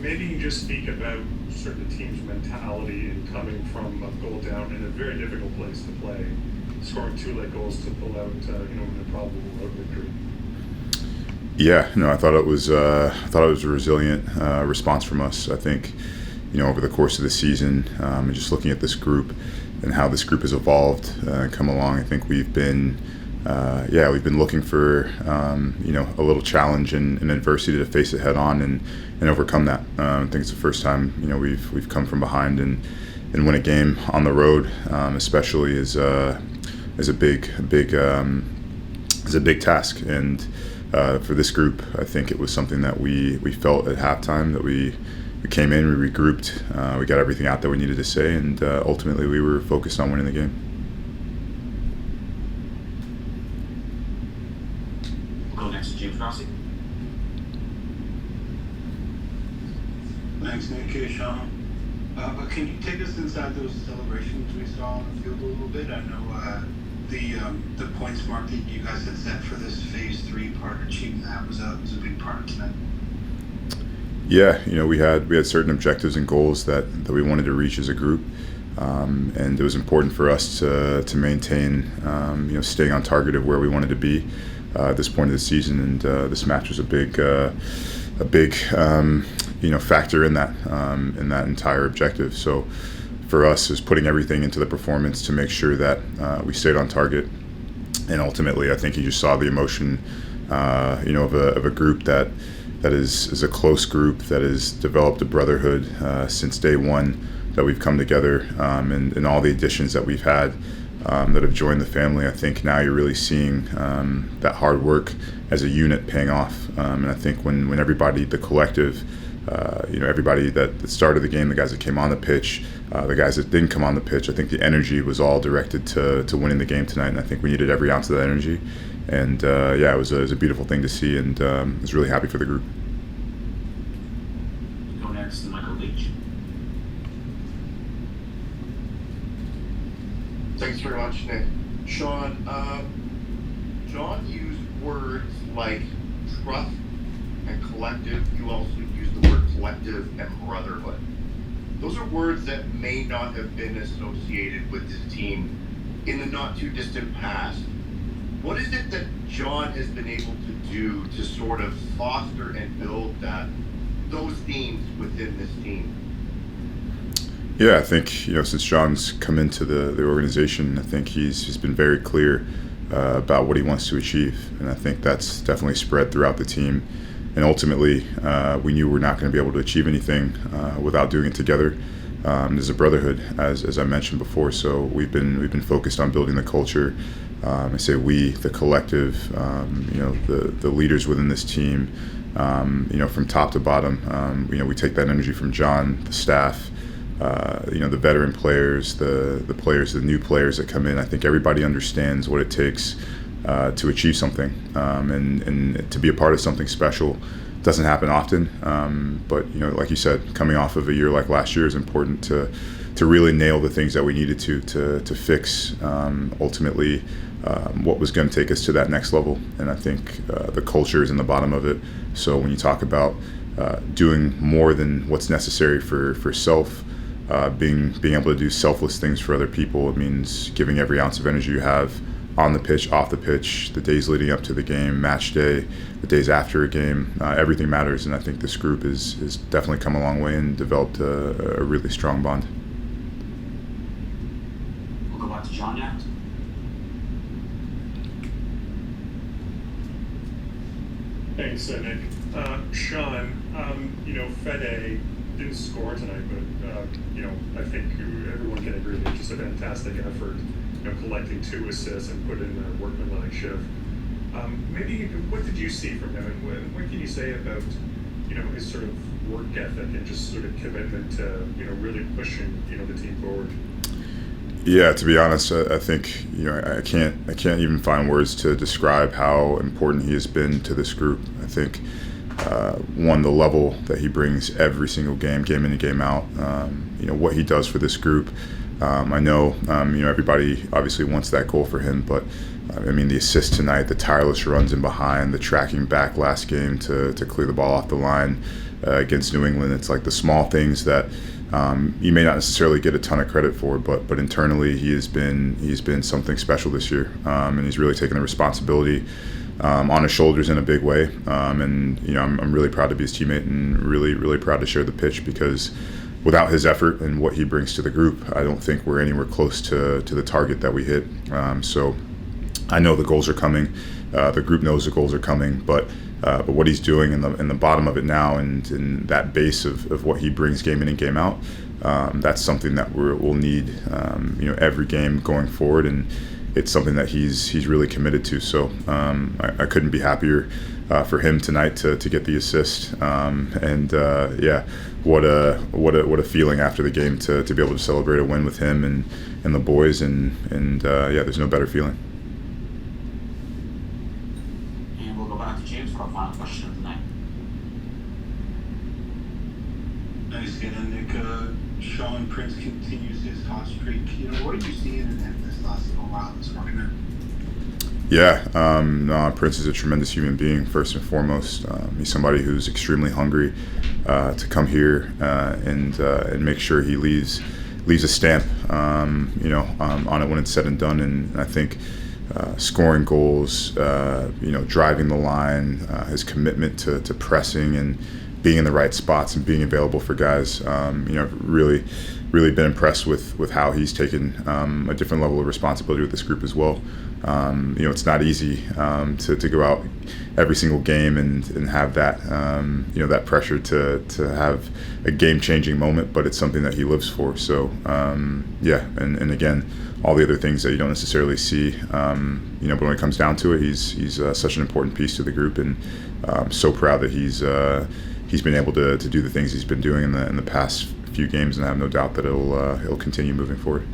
Maybe you just speak about sort of the team's mentality and coming from a goal down in a very difficult place to play, scoring two late goals to pull out, an improbable road victory. Yeah, no, I thought it was a resilient response from us. I think, over the course of the season, and just looking at this group and how this group has evolved, come along. I think we've been looking for, a little challenge and adversity to face it head on and overcome that. I think it's the first time, we've come from behind and win a game on the road, especially is a big task. And for this group, I think it was something that we felt at halftime that we came in, we regrouped, we got everything out that we needed to say, and ultimately we were focused on winning the game. We'll go next to James Rossi. Thanks, Nick. Hey, Sean. Can you take us inside those celebrations we saw on the field a little bit? I know the points mark that you guys had set for this phase three part, achieving that was a big part of tonight. Yeah, we had certain objectives and goals that we wanted to reach as a group, and it was important for us to maintain, staying on target of where we wanted to be at this point of the season. And this match was a big factor in that entire objective. So for us, is putting everything into the performance to make sure that we stayed on target. And ultimately, I think you just saw the emotion, of a group that is a close group that has developed a brotherhood since day one, that we've come together, and all the additions that we've had that have joined the family. I think now you're really seeing that hard work as a unit paying off. And I think when everybody, the collective, everybody that started the game, the guys that came on the pitch, the guys that didn't come on the pitch, I think the energy was all directed to winning the game tonight. And I think we needed every ounce of that energy. And it was a beautiful thing to see, and I was really happy for the group. We'll go next to Michael Leach. Thanks very much, Nick. Sean, John used words like trust and collective. You also used the word collective and brotherhood. Those are words that may not have been associated with this team in the not too distant past. What is it that John has been able to do to sort of foster and build those themes within this team? Yeah, I think since John's come into the organization, I think he's been very clear about what he wants to achieve, and I think that's definitely spread throughout the team. And ultimately, we knew we're not going to be able to achieve anything without doing it together. There's a brotherhood, as I mentioned before. So we've been focused on building the culture. I say we, the collective, the leaders within this team, from top to bottom. We take that energy from John, the staff, the veteran players, the players, the new players that come in. I think everybody understands what it takes to achieve something, and to be a part of something special. Doesn't happen often, but like you said, coming off of a year like last year is important to really nail the things that we needed to fix, ultimately what was going to take us to that next level. And I think the culture is in the bottom of it. So when you talk about doing more than what's necessary for self, being able to do selfless things for other people, it means giving every ounce of energy you have on the pitch, off the pitch, the days leading up to the game, match day, the days after a game. Everything matters, and I think this group has definitely come a long way and developed a really strong bond. We'll go back to John next. Thanks, Nick. Sean, Fede didn't score tonight, but, I think everyone can agree that just a fantastic effort, collecting 2 assists and put in a workmanlike shift. Maybe what did you see from him, and what can you say about, his sort of work ethic and just sort of commitment to, really pushing, the team forward? Yeah, to be honest, I think I can't even find words to describe how important he has been to this group. I think the level that he brings every single game in and game out. What he does for this group. I know everybody obviously wants that goal for him, but I mean, the assist tonight, the tireless runs in behind, the tracking back last game to clear the ball off the line against New England. It's like the small things that you may not necessarily get a ton of credit for, but internally he's been something special this year, and he's really taken the responsibility on his shoulders in a big way. And I'm really proud to be his teammate, and really proud to share the pitch, because without his effort and what he brings to the group, I don't think we're anywhere close to the target that we hit. So I know the goals are coming. The group knows the goals are coming, but what he's doing in the bottom of it now, and in that base of what he brings game in and game out, that's something that we'll need every game going forward, and it's something that he's really committed to. So I couldn't be happier for him tonight to get the assist, what a feeling after the game to be able to celebrate a win with him and the boys, and there's no better feeling. And we'll go back to James for our final question of the night. Nice get in, Nick. Sean Prince continues his hot streak. What are you seeing in him this last little while that's working out? Yeah, Prince is a tremendous human being, first and foremost. He's somebody who's extremely hungry to come here and make sure he leaves a stamp, on it when it's said and done. And I think scoring goals, driving the line, his commitment to pressing and being in the right spots and being available for guys, really been impressed with how he's taken a different level of responsibility with this group as well. It's not easy to go out every single game and have that that pressure to have a game-changing moment, but it's something that he lives for. So and again, all the other things that you don't necessarily see, but when it comes down to it, he's such an important piece to the group, and I'm so proud that he's been able to do the things he's been doing in the past few games, and I have no doubt that he'll continue moving forward.